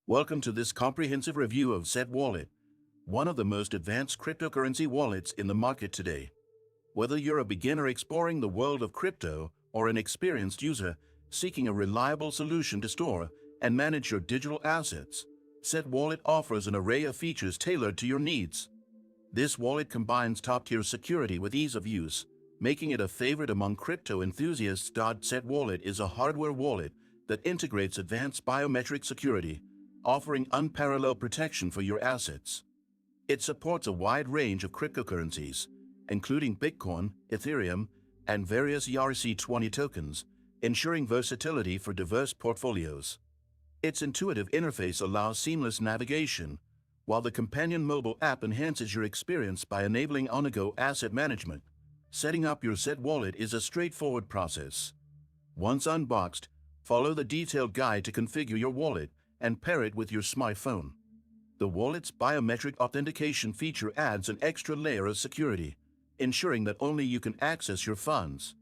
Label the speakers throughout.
Speaker 1: Welcome to this comprehensive review of Zed Wallet, one of the most advanced cryptocurrency wallets in the market today. Whether you're a beginner exploring the world of crypto or an experienced user seeking a reliable solution to store and manage your digital assets, Zed Wallet offers an array of features tailored to your needs. This wallet combines top-tier security with ease of use, making it a favorite among crypto enthusiasts. Zed Wallet is a hardware wallet that integrates advanced biometric security, offering unparalleled protection for your assets. It supports a wide range of cryptocurrencies, including Bitcoin, Ethereum, and various ERC20 tokens, ensuring versatility for diverse portfolios. Its intuitive interface allows seamless navigation, while the companion mobile app enhances your experience by enabling on-the-go asset management. Setting up your Zed Wallet is a straightforward process. Once unboxed, follow the detailed guide to configure your wallet and pair it with your smartphone. The wallet's biometric authentication feature adds an extra layer of security, ensuring that only you can access your funds.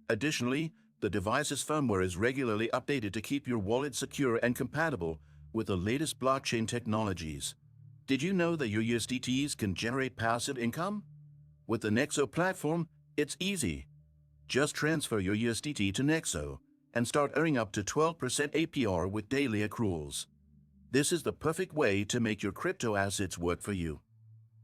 Speaker 1: Additionally, the device's firmware is regularly updated to keep your wallet secure and compatible with the latest blockchain technologies. Did you know that your USDTs can generate passive income? With the Nexo platform, it's easy. Just transfer your USDT to Nexo and start earning up to 12% APR with daily accruals. This is the perfect way to make your crypto assets work for you.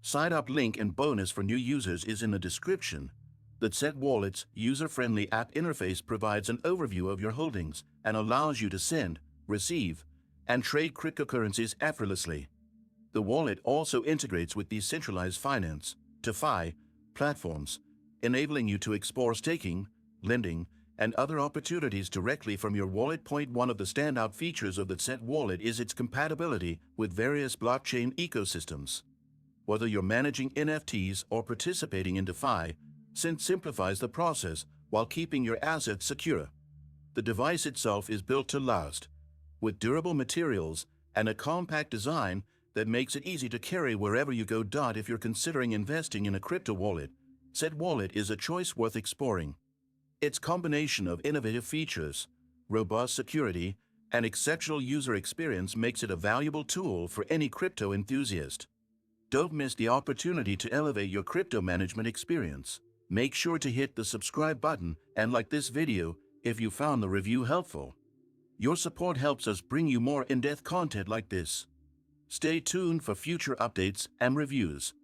Speaker 1: Sign up link and bonus for new users is in the description. The Zed Wallet's user-friendly app interface provides an overview of your holdings and allows you to send, receive, and trade cryptocurrencies effortlessly. The wallet also integrates with decentralized finance, DeFi, platforms, enabling you to explore staking, lending, and other opportunities directly from your wallet. One of the standout features of the Zed Wallet is its compatibility with various blockchain ecosystems. Whether you're managing NFTs or participating in DeFi, Zed simplifies the process while keeping your assets secure. The device itself is built to last, with durable materials and a compact design that makes it easy to carry wherever you go. If you're considering investing in a crypto wallet, Zed Wallet is a choice worth exploring. Its combination of innovative features, robust security, and exceptional user experience makes it a valuable tool for any crypto enthusiast. Don't miss the opportunity to elevate your crypto management experience. Make sure to hit the subscribe button and like this video if you found the review helpful. Your support helps us bring you more in-depth content like this. Stay tuned for future updates and reviews.